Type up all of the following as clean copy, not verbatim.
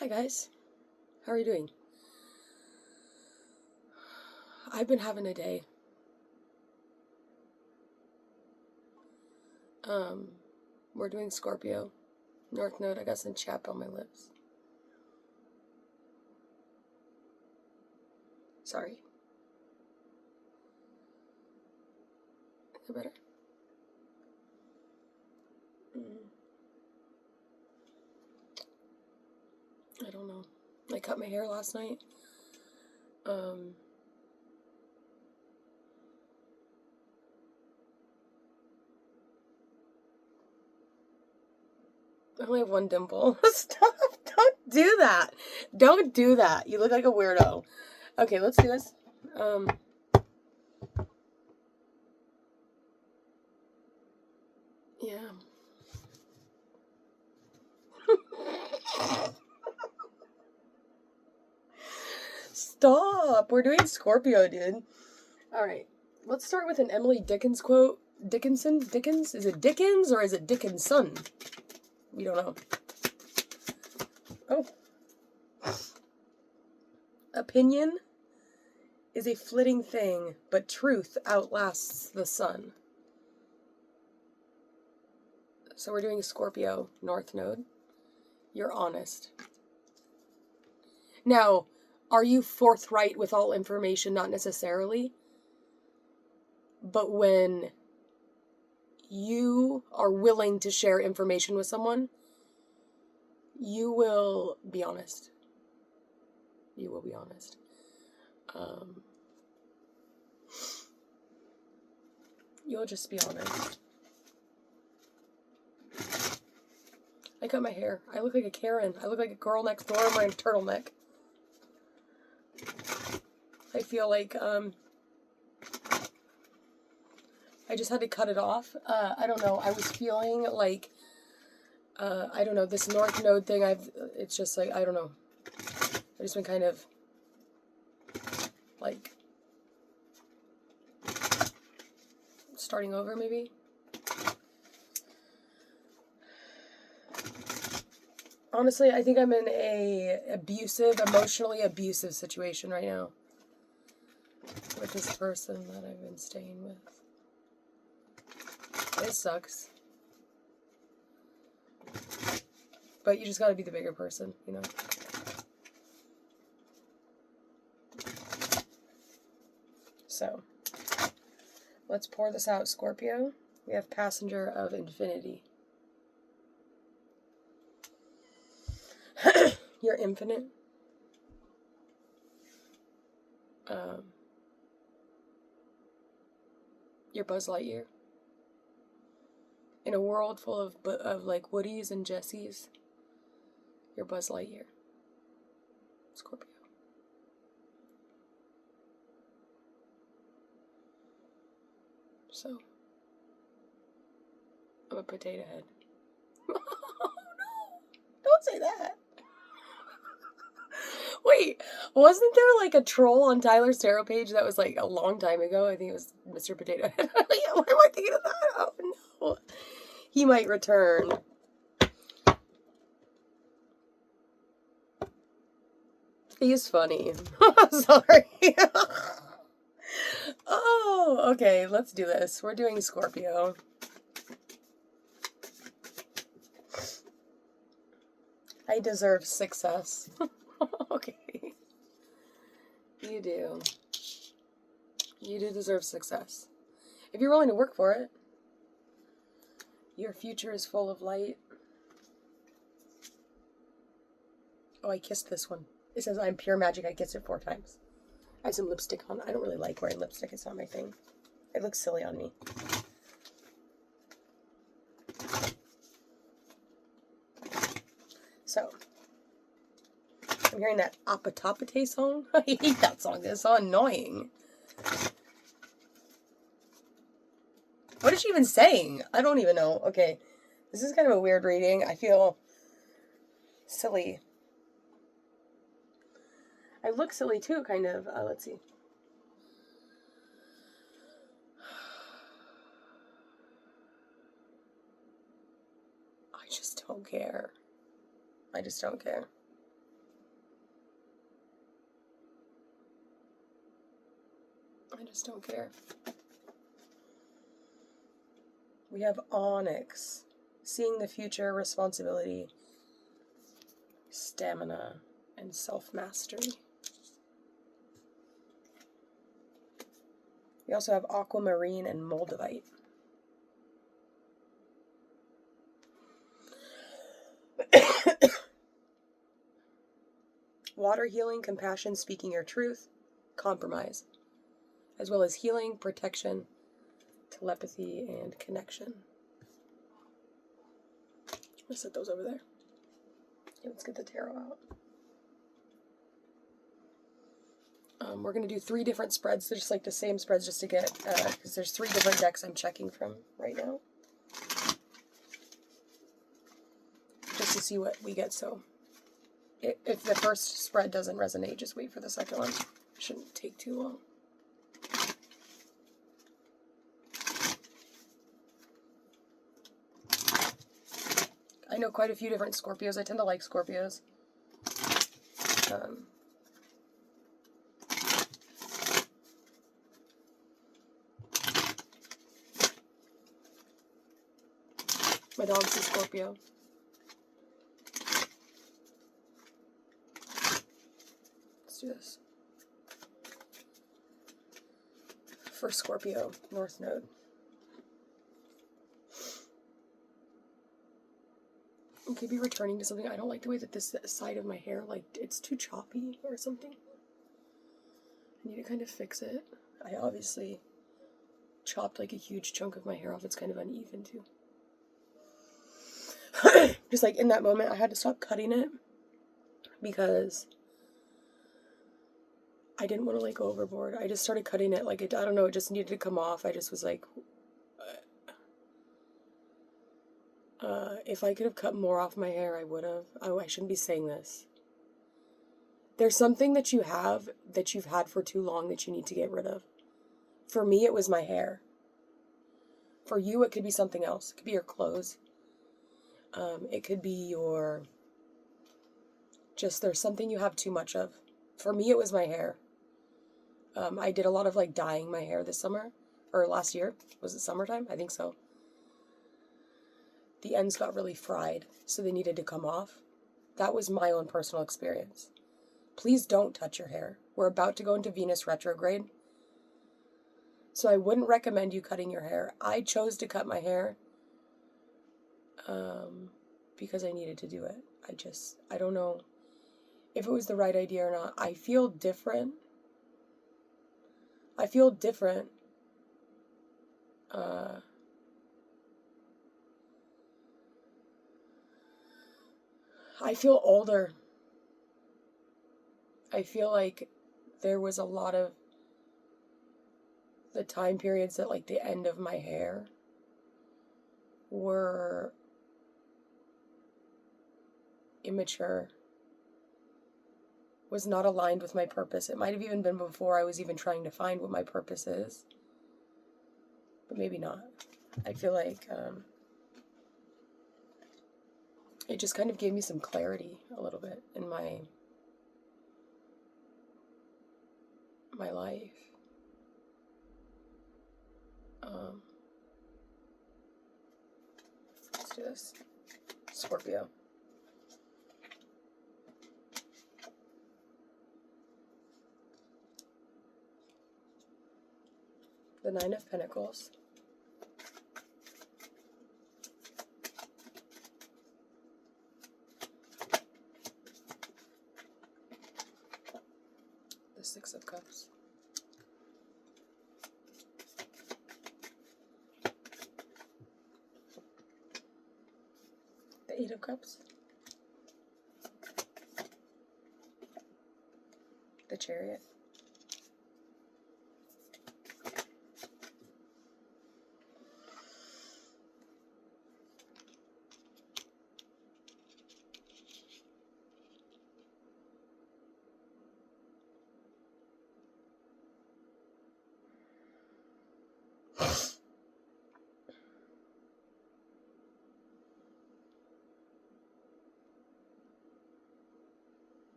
Hi guys, how are you doing? I've been having a day. We're doing Scorpio, North Node. I got some chapped on my lips. Sorry. Is that better? I don't know. I cut my hair last night. I only have one dimple. Stop! Don't do that! Don't do that! You look like a weirdo. Okay, let's do this. Yeah. Stop! We're doing Scorpio, dude. Alright. Let's start with an Emily Dickens quote. Dickinson? Dickens? Is it Dickens or is it Dickinson? We don't know. Oh. Opinion is a flitting thing, but truth outlasts the sun. So we're doing Scorpio, North Node. You're honest. Now, are you forthright with all information? Not necessarily. But when you are willing to share information with someone, you will be honest. You will be honest. You'll just be honest. I cut my hair. I look like a Karen. I look like a girl next door wearing a turtleneck. I feel like, I just had to cut it off. I don't know. I was feeling like, I don't know, this North Node thing, it's just like, I don't know. I've just been kind of, like, starting over, maybe? Honestly, I think I'm in a emotionally abusive situation right now. With this person that I've been staying with. It sucks. But you just gotta be the bigger person, you know? So, let's pour this out, Scorpio. We have Passenger of Infinity. You're infinite. You're Buzz Lightyear. In a world full of like Woodies and Jessies, you're Buzz Lightyear. Scorpio. So, I'm a potato head. Oh no! Don't say that! Wait, wasn't there like a troll on Tyler's tarot page that was like a long time ago? I think it was Mr. Potato Head. Why am I thinking of that? Oh no. He might return. He's funny. Sorry. Oh, okay, let's do this. We're doing Scorpio. I deserve success. Okay. You do. You do deserve success. If you're willing to work for it. Your future is full of light. Oh, I kissed this one. It says, I'm pure magic. I kissed it 4 times. I have some lipstick on. I don't really like wearing lipstick. It's not my thing. It looks silly on me. So, I'm hearing that Apatapate song. I hate that song. It's so annoying. What is she even saying? I don't even know. Okay. This is kind of a weird reading. I feel silly. I look silly too, kind of. Let's see. I just don't care. I just don't care. I just don't care. We have Onyx. Seeing the future, responsibility, stamina, and self-mastery. We also have Aquamarine and Moldavite. Water healing, compassion, speaking your truth, compromise, as well as healing, protection, telepathy, and connection. Let's set those over there. Okay, let's get the tarot out. We're going to do 3 different spreads. They're just like the same spreads just to get, because there's 3 different decks I'm checking from right now. Just to see what we get, so if the first spread doesn't resonate, just wait for the second one. It shouldn't take too long. I know quite a few different Scorpios. I tend to like Scorpios. My dog's a Scorpio. Let's do this. For Scorpio, North Node. I could be returning to something. I don't like the way that this side of my hair, like, it's too choppy or something. I need to kind of fix it. I obviously chopped like a huge chunk of my hair off. It's kind of uneven too. Just like in that moment, I had to stop cutting it because I didn't want to like go overboard. I just started cutting it like I don't know, it just needed to come off. I just was like, if I could have cut more off my hair, I would have. Oh, I shouldn't be saying this. There's something that you have that you've had for too long that you need to get rid of. For me, it was my hair. For you, it could be something else. It could be your clothes. It could be your... Just there's something you have too much of. For me, it was my hair. I did a lot of like dyeing my hair this summer. Or last year. Was it summertime? I think so. The ends got really fried, so they needed to come off. That was my own personal experience. Please don't touch your hair. We're about to go into Venus retrograde. So I wouldn't recommend you cutting your hair. I chose to cut my hair because I needed to do it. I don't know if it was the right idea or not. I feel different. I feel older. I feel like there was a lot of the time periods at like the end of my hair were immature, was not aligned with my purpose. It might have even been before I was even trying to find what my purpose is, but maybe not. I feel like it just kind of gave me some clarity a little bit in my life. Let's do this. Scorpio. The Nine of Pentacles. The Six of Cups. The Eight of Cups. The Chariot.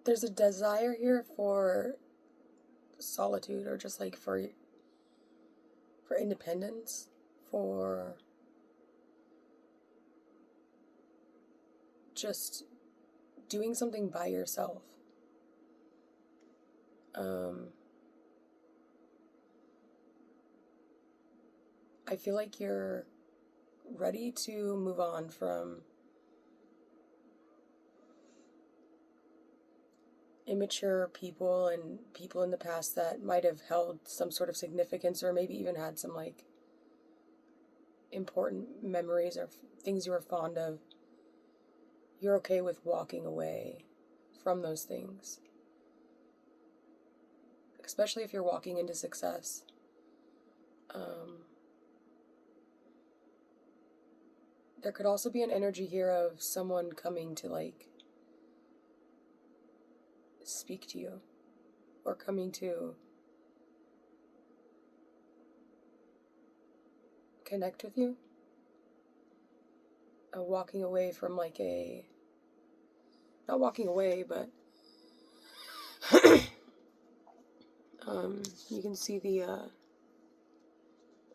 there's a desire here for solitude, or just like for independence, for just doing something by yourself. I feel like you're ready to move on from immature people and people in the past that might have held some sort of significance, or maybe even had some like important memories or things you were fond of. You're okay with walking away from those things, especially if you're walking into success. There could also be an energy here of someone coming to like speak to you, or coming to connect with you. Walking away from like not walking away, but you can see the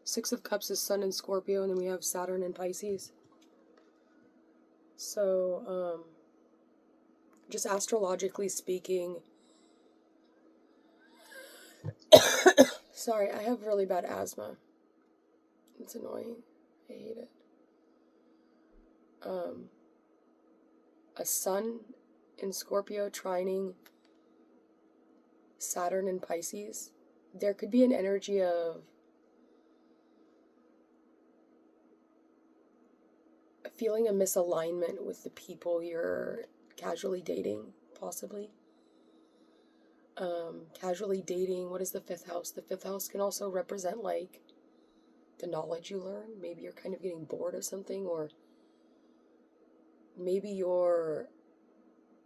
Six of Cups is Sun in Scorpio, and then we have Saturn in Pisces. So, just astrologically speaking, sorry, I have really bad asthma. It's annoying. I hate it. A Sun in Scorpio trining Saturn in Pisces. There could be an energy of feeling a misalignment with the people you're casually dating, possibly. Casually dating, what is the fifth house? The fifth house can also represent like the knowledge you learn. Maybe you're kind of getting bored of something, or maybe you're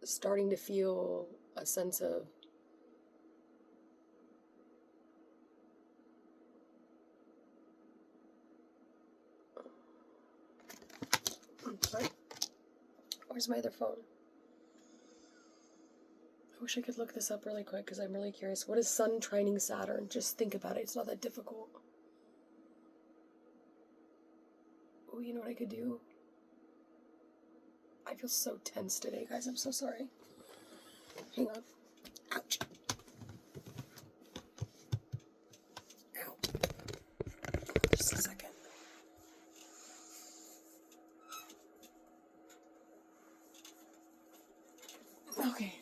starting to feel a sense of sorry. Where's my other phone? I wish I could look this up really quick because I'm really curious. What is Sun trining Saturn? Just think about it. It's not that difficult. Oh, you know what I could do? I feel so tense today, guys. I'm so sorry. Hang on. Ouch. Ow. Just a second. Okay.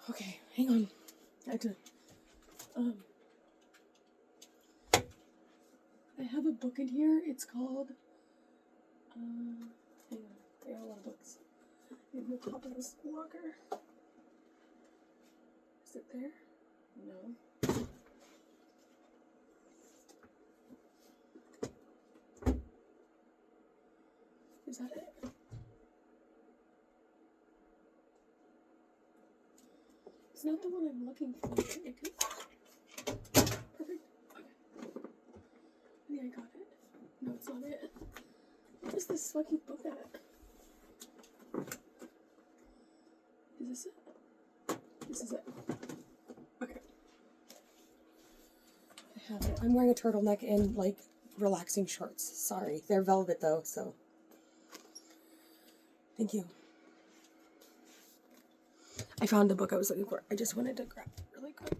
Okay, hang on. I have to, I have a book in here. It's called, hang on. I got a lot of books in the top of this locker. Is it there? No. Is that it? It's not the one I'm looking for. Perfect. Okay. I think I got it. No, it's not it. What is this fucking book at? Is this it? This is it. Okay. I have it. I'm wearing a turtleneck and, like, relaxing shorts. Sorry. They're velvet, though, so. Thank you. I found the book I was looking for. I just wanted to grab it really quick.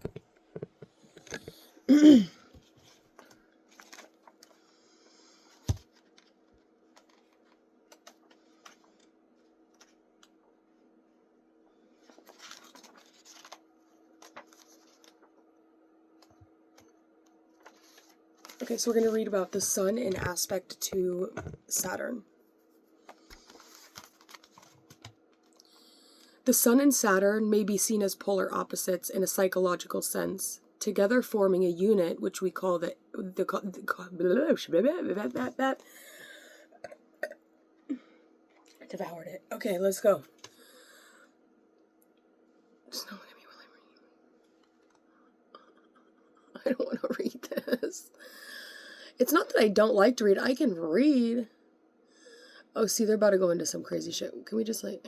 Okay, so we're going to read about the Sun in aspect to Saturn. The Sun and Saturn may be seen as polar opposites in a psychological sense, together forming a unit which we call I devoured it. Okay, let's go. Just don't look at me while I don't want to read this. It's not that I don't like to read. I can read. Oh, see, they're about to go into some crazy shit. Can we just like...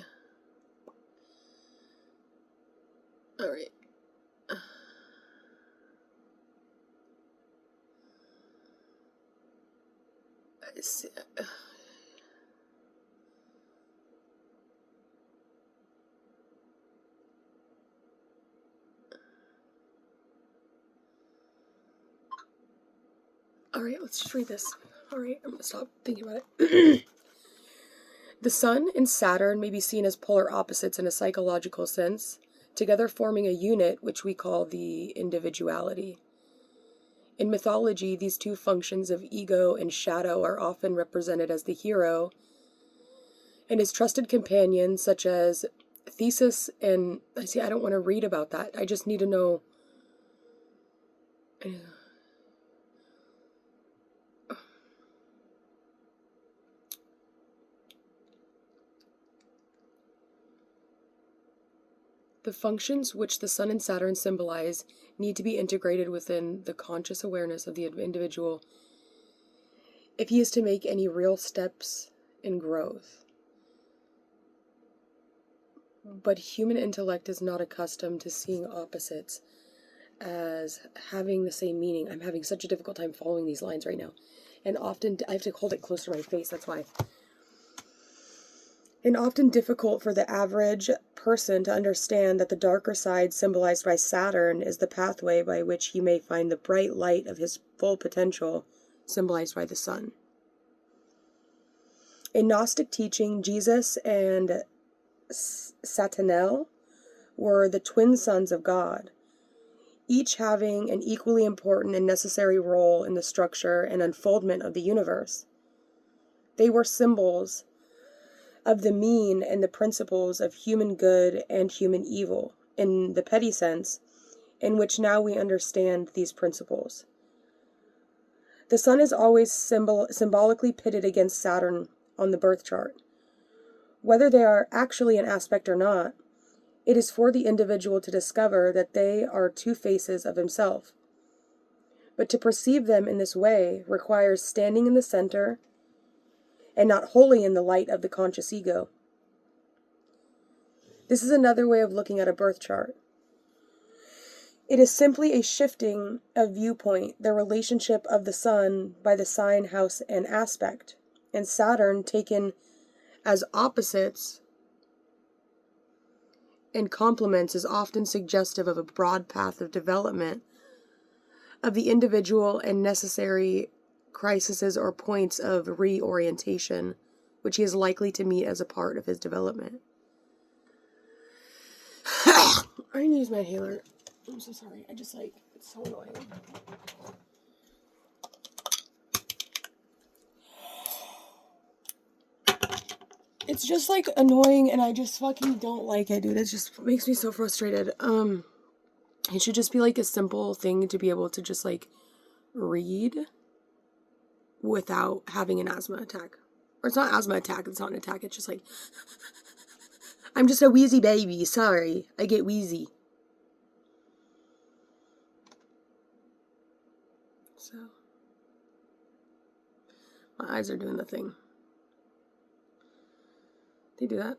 All right. I see. All right, let's just read this. All right, I'm gonna stop thinking about it. The Sun and Saturn may be seen as polar opposites in a psychological sense, together forming a unit which we call the individuality. In mythology, these two functions of ego and shadow are often represented as the hero and his trusted companions, such as Theseus and... I don't want to read about that. I just need to know... The functions which the Sun and Saturn symbolize need to be integrated within the conscious awareness of the individual if he is to make any real steps in growth. But human intellect is not accustomed to seeing opposites as having the same meaning. I'm having such a difficult time following these lines right now. And often, I have to hold it close to my face, that's why. And often difficult for the average person to understand that the darker side symbolized by Saturn is the pathway by which he may find the bright light of his full potential, symbolized by the sun. In Gnostic teaching, Jesus and Satan were the twin sons of God, each having an equally important and necessary role in the structure and unfoldment of the universe. They were symbols of the mean and the principles of human good and human evil, in the petty sense in which now we understand these principles. The sun is always symbolically pitted against Saturn on the birth chart. Whether they are actually an aspect or not, it is for the individual to discover that they are two faces of himself. But to perceive them in this way requires standing in the center and not wholly in the light of the conscious ego. This is another way of looking at a birth chart. It is simply a shifting of viewpoint, the relationship of the sun by the sign, house, and aspect, and Saturn taken as opposites and complements is often suggestive of a broad path of development of the individual and necessary crises or points of reorientation, which he is likely to meet as a part of his development. I didn't use my inhaler. I'm so sorry. It's so annoying. It's just annoying and I just fucking don't like it, dude. It just makes me so frustrated. It should just be a simple thing to be able to just read without having an asthma attack. Or it's not asthma attack, it's not an attack, it's just I'm just a wheezy baby, sorry. I get wheezy. So, my eyes are doing the thing. They do that.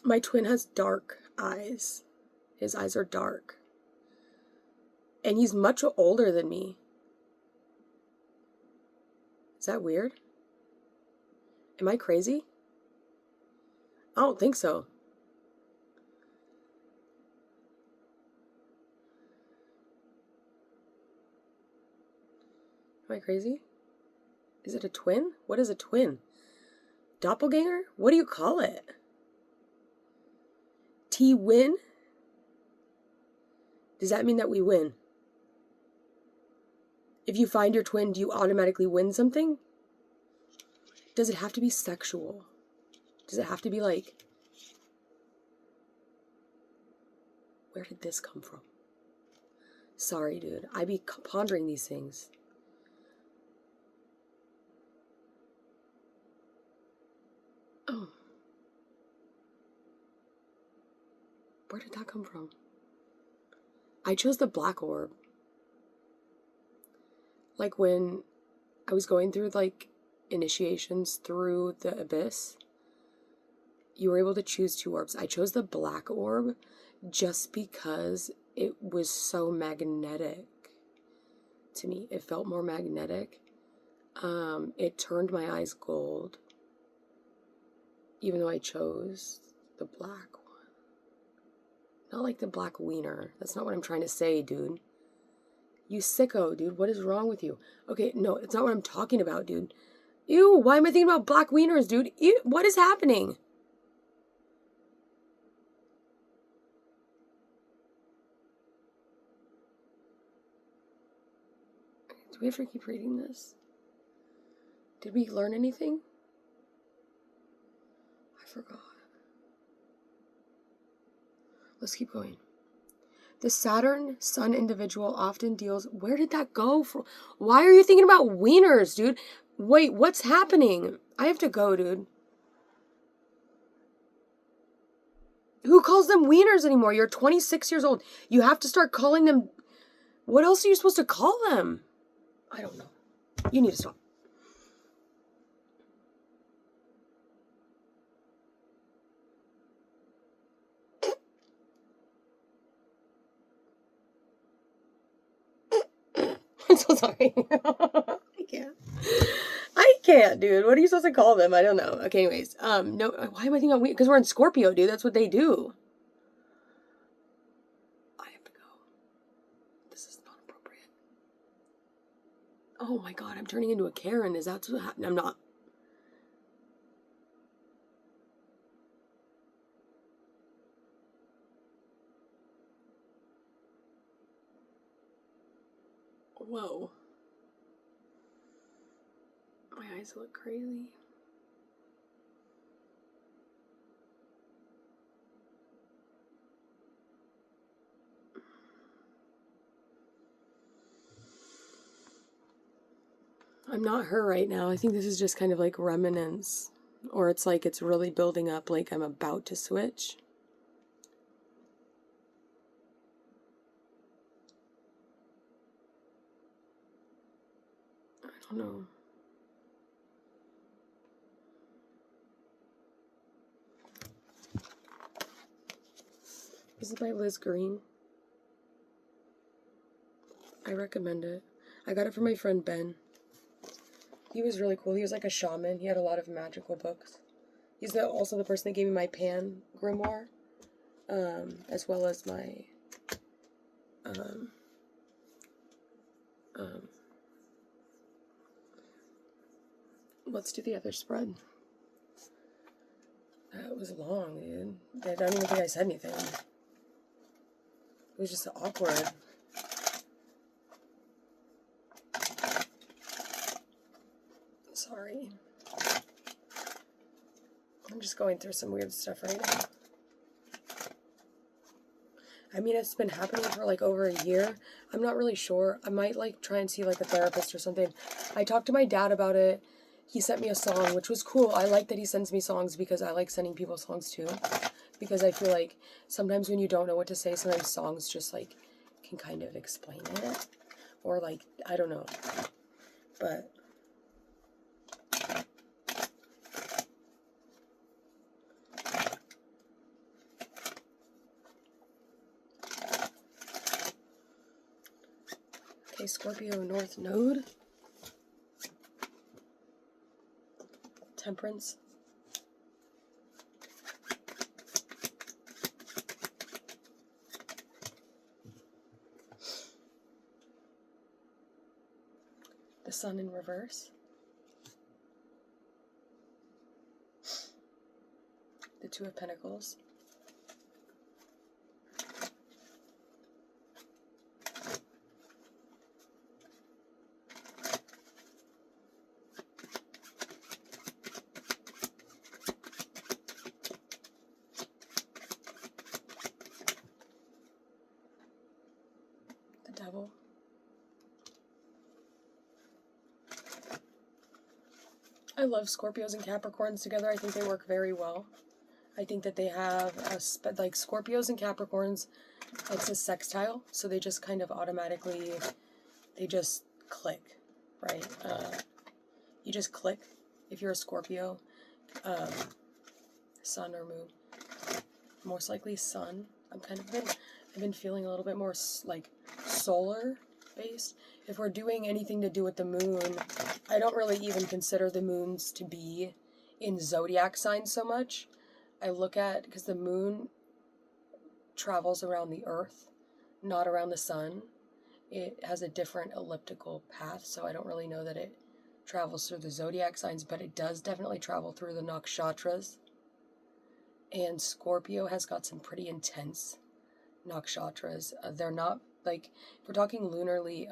My twin has dark eyes. His eyes are dark. And he's much older than me. Is that weird? Am I crazy? I don't think so. Am I crazy? Is it a twin? What is a twin? Doppelganger? What do you call it? T-win? Does that mean that we win? If you find your twin, do you automatically win something? Does it have to be sexual? Does it have to be where did this come from? Sorry, dude. I be pondering these things. Oh. Where did that come from? I chose the black orb. When I was going through initiations through the abyss. You were able to choose 2 orbs. I chose the black orb just because it was so magnetic to me. It felt more magnetic. It turned my eyes gold. Even though I chose the black one. Not like the black wiener. That's not what I'm trying to say, dude. You sicko, dude. What is wrong with you? Okay, no, it's not what I'm talking about, dude. Ew, why am I thinking about black wieners, dude? Ew, what is happening? Do we have to keep reading this? Did we learn anything? I forgot. Let's keep going. The Saturn-Sun individual often deals... Where did that go from? Why are you thinking about wieners, dude? Wait, what's happening? I have to go, dude. Who calls them wieners anymore? You're 26 years old. You have to start calling them... What else are you supposed to call them? I don't know. You need to stop. I'm so sorry. I can't, dude. What are you supposed to call them? I don't know. Okay, anyways. No, why am I thinking about because we're in Scorpio, dude. That's what they do. I have to go. This is not appropriate. Oh my god, I'm turning into a Karen. Is that what happened? I'm not. Whoa. My eyes look crazy. I'm not her right now. I think this is just kind of like remnants. Or it's like it's really building up like I'm about to switch. I don't know. This is by Liz Green. I recommend it. I got it from my friend Ben. He was really cool. He was like a shaman. He had a lot of magical books. He's also the person that gave me my Pan grimoire, as well as my, let's do the other spread. That was long, dude. I don't even think I said anything. It was just awkward. Sorry. I'm just going through some weird stuff right now. I mean, it's been happening for like over a year. I'm not really sure. I might like try and see like a therapist or something. I talked to my dad about it. He sent me a song, which was cool. I like that he sends me songs because I like sending people songs too. Because I feel like sometimes when you don't know what to say, sometimes songs just like can kind of explain it. Or like, I don't know. But... Okay, Scorpio North Node. Temperance. The Sun in reverse. The Two of Pentacles. The Devil. I love Scorpios and Capricorns together. I think they work very well. I think that they have, like Scorpios and Capricorns, it's a sextile, so they just kind of automatically, they just click, right? You just click if you're a Scorpio. Sun or moon. Most likely sun. I've been feeling a little bit more like solar based. If we're doing anything to do with the moon, I don't really even consider the moons to be in zodiac signs so much. I look at, because the moon travels around the earth, not around the sun. It has a different elliptical path, so I don't really know that it travels through the zodiac signs, but it does definitely travel through the nakshatras. And Scorpio has got some pretty intense nakshatras. They're not, like, if we're talking lunarly,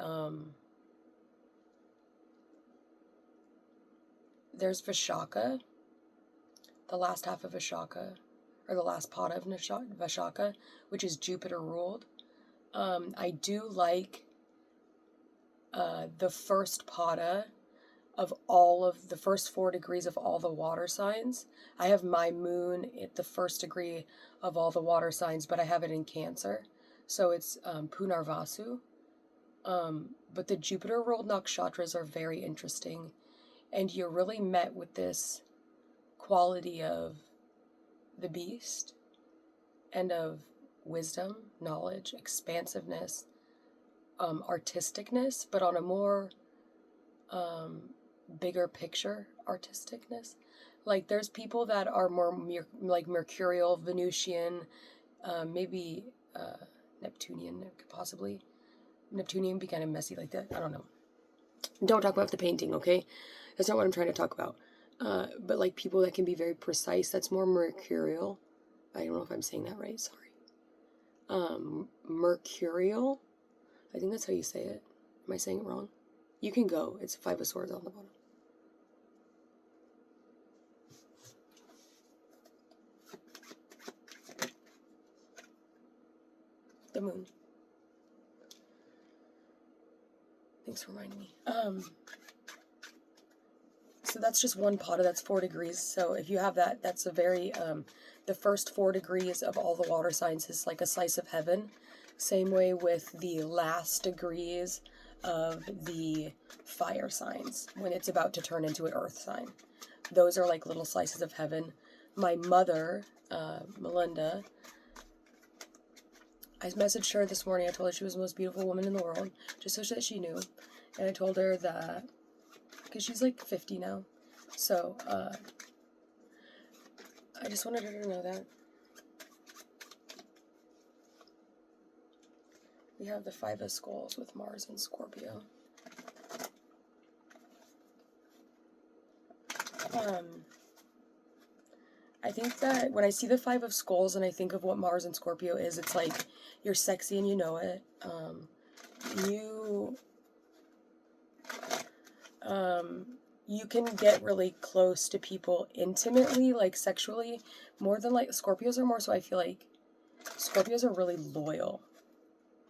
there's Vishaka, the last half of Vishaka, or the last pada of Vishaka, which is Jupiter ruled. I do like the first pada of all of the first 4 degrees of all the water signs. I have my moon at the first degree of all the water signs, but I have it in Cancer. So it's Punarvasu. But the Jupiter ruled nakshatras are very interesting. And you're really met with this quality of the beast and of wisdom, knowledge, expansiveness, artisticness, but on a more bigger picture artisticness. Like, there's people that are more like Mercurial, Venusian, maybe Neptunian, possibly. Neptunian be kind of messy like that. I don't know. Don't talk about the painting, okay? That's not what I'm trying to talk about. But like people that can be very precise, that's more Mercurial. I don't know if I'm saying that right, sorry. Mercurial, I think that's how you say it. Am I saying it wrong? You can go. It's 5 of Swords on the bottom. The moon. Thanks for reminding me. So that's just one pada, that's 4 degrees. So if you have that, that's a very, the first 4 degrees of all the water signs is like a slice of heaven. Same way with the last degrees of the fire signs when it's about to turn into an earth sign. Those are like little slices of heaven. My mother, Melinda, I messaged her this morning. I told her she was the most beautiful woman in the world, just so that she knew. And I told her that, because she's like 50 now, so I just wanted her to know that. We have the 5 of Skulls with Mars and Scorpio. I think that when I see the 5 of Skulls and I think of what Mars and Scorpio is, it's like you're sexy and you know it. You can get really close to people intimately, like sexually, more than like Scorpios are more. So I feel like Scorpios are really loyal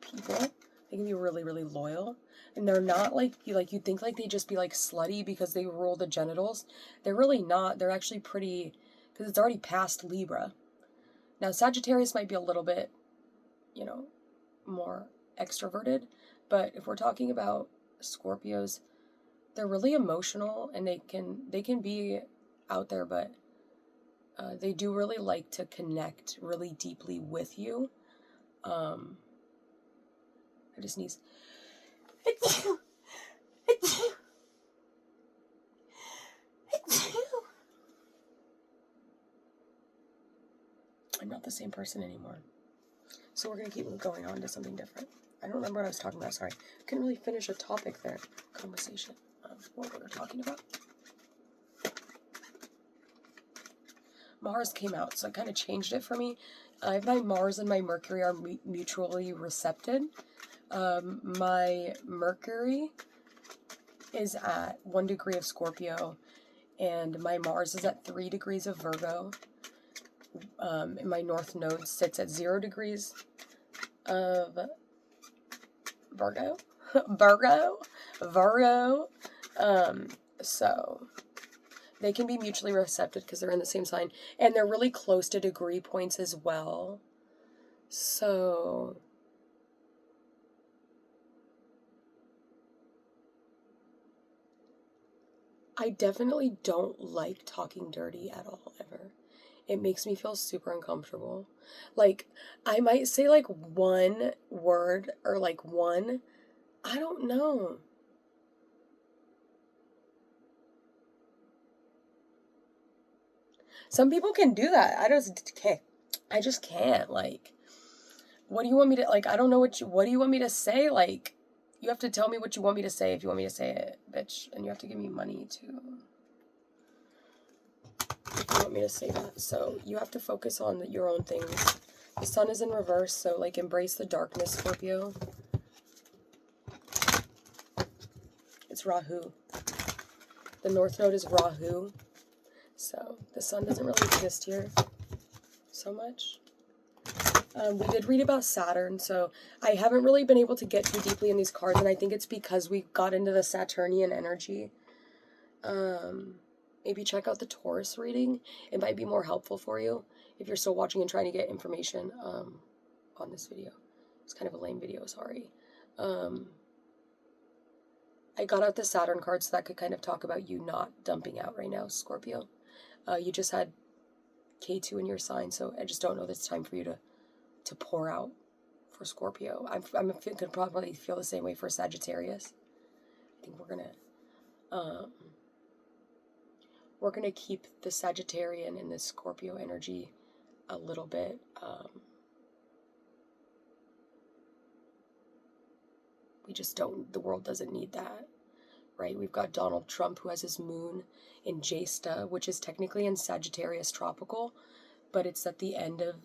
people. They can be really, really loyal, and they're not like you think like they just be like slutty because they rule the genitals. They're really not. They're actually pretty, because it's already past Libra. Now Sagittarius might be a little bit, more extroverted, but if we're talking about Scorpios, they're really emotional and they can be out there, but they do really like to connect really deeply with you. I just sneeze. I'm not the same person anymore. So we're going to keep going on to something different. I don't remember what I was talking about, sorry. I couldn't really finish a topic there, conversation of what we were talking about. Mars came out, so it kind of changed it for me. My Mars and my Mercury are mutually recepted. My Mercury is at 1 degree of Scorpio, and my Mars is at 3 degrees of Virgo. And my North Node sits at 0 degrees of Virgo. Virgo. So they can be mutually receptive because they're in the same sign, and they're really close to degree points as well. So I definitely don't like talking dirty at all, ever. it makes me feel super uncomfortable. Like, I might say like one word or like one, I don't know. Some people can do that. I just can't. Like, what do you want me to, like, I don't know what do you want me to say? Like, you have to tell me what you want me to say if you want me to say it, bitch. And you have to give me money too. If you want me to say that. So you have to focus on your own things. The sun is in reverse, so like embrace the darkness, Scorpio. It's Rahu. The North Node is Rahu. So the sun doesn't really exist here so much. We did read about Saturn, so I haven't really been able to get too deeply in these cards, and I think it's because we got into the Saturnian energy. Maybe check out the Taurus reading. It might be more helpful for you if you're still watching and trying to get information on this video. It's kind of a lame video, sorry. I got out the Saturn card so that could kind of talk about you not dumping out right now, Scorpio. You just had K2 in your sign, so I just don't know that it's time for you to pour out for Scorpio. I'm could probably feel the same way for Sagittarius. I think we're gonna keep the Sagittarian and the Scorpio energy a little bit we just don't, the world doesn't need that, right? We've got Donald Trump, who has his moon in Jesta, which is technically in Sagittarius tropical, but it's at the end of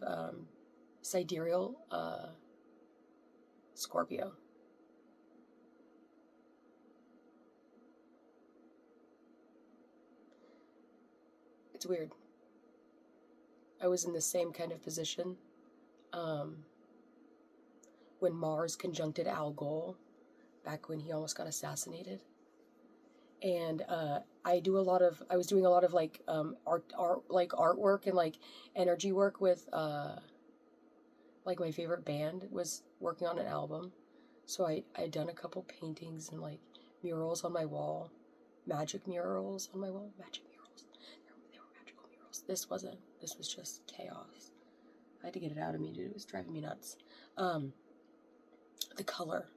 sidereal Scorpio. It's weird. I was in the same kind of position when Mars conjuncted Al Gore, back when he almost got assassinated. And I was doing a lot of like artwork and like energy work with like my favorite band was working on an album. So I'd done a couple paintings and like murals on my wall, magic murals on my wall, magic murals. They were magical murals. This wasn't. This was just chaos. I had to get it out of me, dude. It was driving me nuts. The color.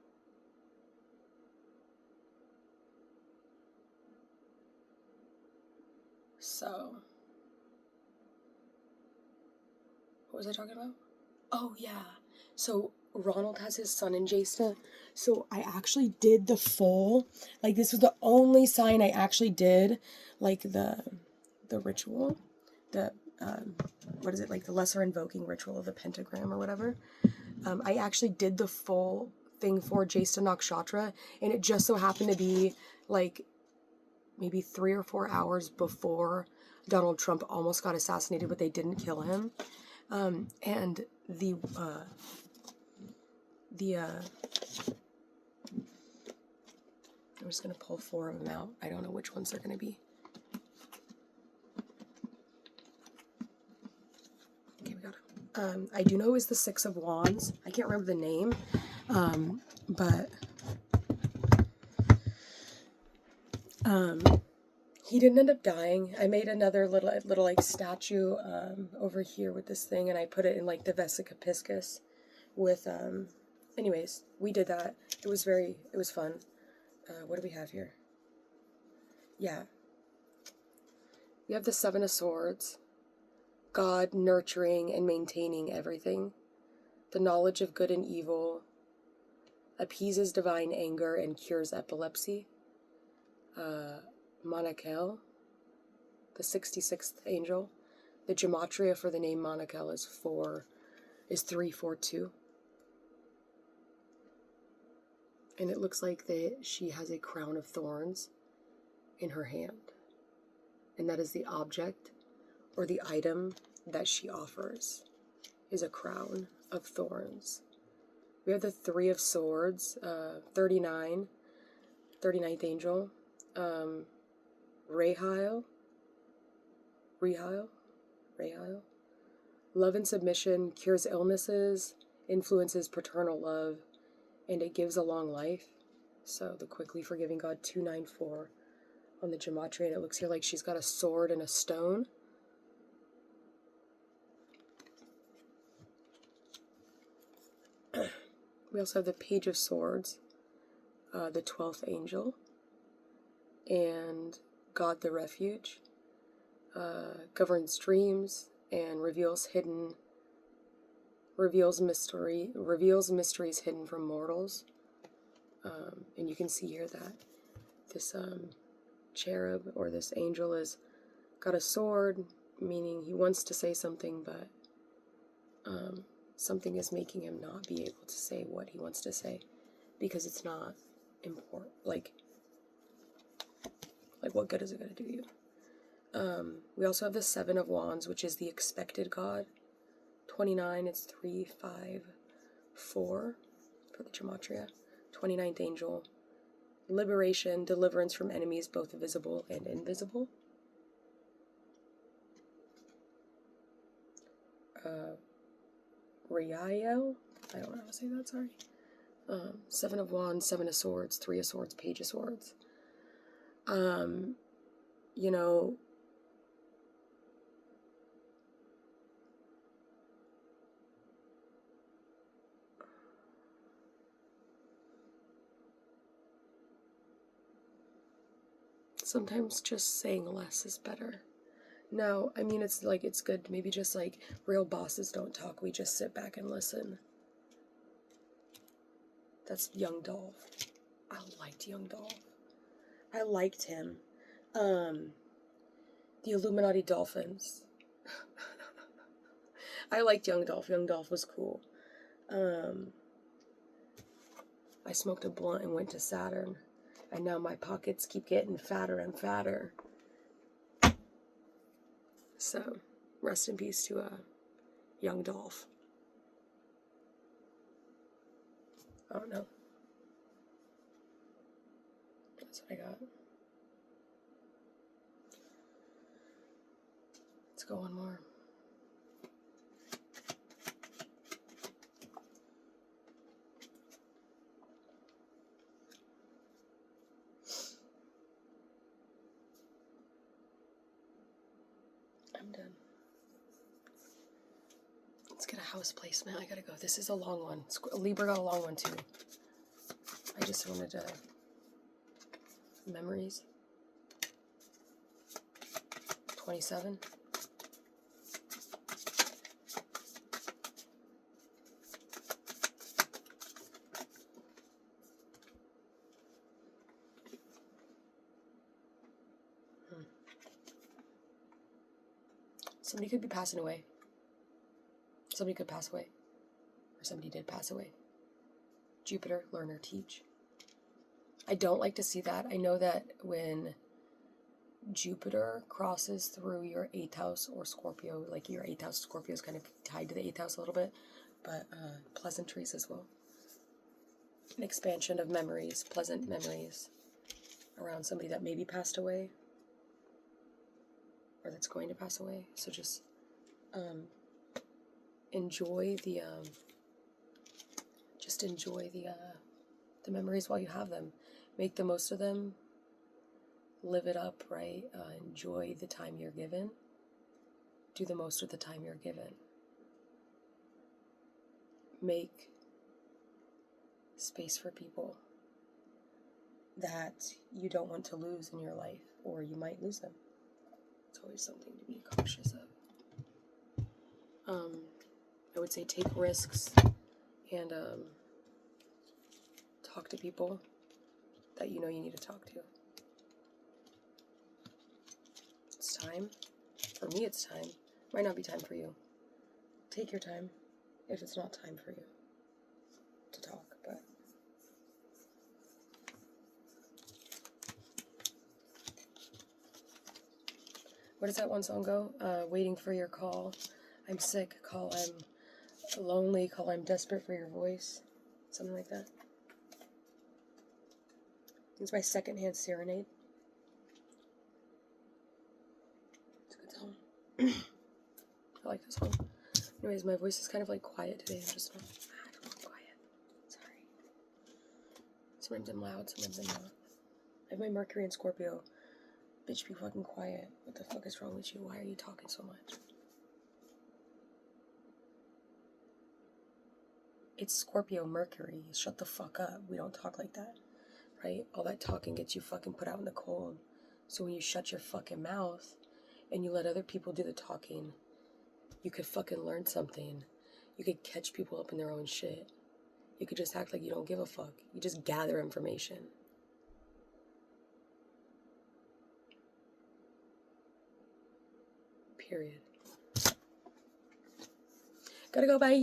So, what was I talking about? Oh, yeah. So, Ronald has his son in Jesta. So, I actually did the full, like, this was the only sign I actually did, like, the ritual, the, what is it, like, the lesser invoking ritual of the pentagram or whatever. I actually did the full thing for Jesta Nakshatra, and it just so happened to be, like, maybe 3 or 4 hours before Donald Trump almost got assassinated, but they didn't kill him. And I'm just going to pull 4 of them out. I don't know which ones they're going to be. Okay, we got it. I do know it was the 6 of Wands. I can't remember the name, but he didn't end up dying. I made another little like statue over here with this thing, and I put it in like the Vesica Piscis with anyways, we did that. It was fun. What do we have here? Yeah. We have the 7 of Swords. God nurturing and maintaining everything. The knowledge of good and evil. Appeases divine anger and cures epilepsy. Monakel, the 66th angel. The gematria for the name Monakel is 342. And it looks like she has a crown of thorns in her hand. And that is the object or the item that she offers, is a crown of thorns. We have the 3 of Swords, 39, 39th angel. Rahil. Love and submission cures illnesses, influences paternal love, and it gives a long life. So the quickly forgiving God, 294 on the gematria, and it looks here like she's got a sword and a stone. We also have the Page of Swords, the 12th angel, and God the Refuge. Governs dreams and reveals mysteries hidden from mortals. And you can see here that this cherub or this angel is got a sword, meaning he wants to say something, but something is making him not be able to say what he wants to say because it's not important. Like what good is it going to do you? We also have the Seven of Wands, which is the expected God. 29, it's 3, 5, 4 for the gematria. 29th angel. Liberation, deliverance from enemies, both visible and invisible. Riael, I don't know how to say that, sorry. Seven of Wands, Seven of Swords, Three of Swords, Page of Swords. You know, sometimes just saying less is better. Now, I mean, it's like, it's good. Maybe just like real bosses don't talk. We just sit back and listen. That's Young Dolph. I liked Young Dolph. I liked him. The Illuminati Dolphins. I liked Young Dolph. Young Dolph was cool. I smoked a blunt and went to Saturn. And now my pockets keep getting fatter and fatter. So, rest in peace to Young Dolph. I don't know. That's what I got. Let's go one more. I'm done. Let's get a house placement. I gotta go. This is a long one. Libra got a long one too. I just wanted to... Memories. 27. Somebody could be passing away. Somebody could pass away. Or somebody did pass away. Jupiter, learn or teach. I don't like to see that. I know that when Jupiter crosses through your 8th house or Scorpio, like your 8th house, Scorpio is kind of tied to the 8th house a little bit, but pleasantries as well. An expansion of memories, pleasant memories around somebody that maybe passed away or that's going to pass away. So just enjoy the memories while you have them. Make the most of them. Live it up, right? Enjoy the time you're given. Do the most of the time you're given. Make space for people that you don't want to lose in your life, or you might lose them. It's always something to be cautious of. I would say take risks and talk to people that you know you need to talk to. It's time. For me, it's time. Might not be time for you. Take your time if it's not time for you to talk, but what does that one song go? Waiting for your call. I'm sick. Call. I'm lonely. Call. I'm desperate for your voice. Something like that. It's my secondhand serenade. It's a good song. I like this one. Anyways, my voice is kind of like quiet today. I'm just not quiet. Sorry. Sometimes I'm loud, sometimes I'm not. I have my Mercury in Scorpio. Bitch, be fucking quiet. What the fuck is wrong with you? Why are you talking so much? It's Scorpio Mercury. Shut the fuck up. We don't talk like that, right? All that talking gets you fucking put out in the cold. So when you shut your fucking mouth and you let other people do the talking, you could fucking learn something. You could catch people up in their own shit. You could just act like you don't give a fuck. You just gather information. Period. Gotta go, bye.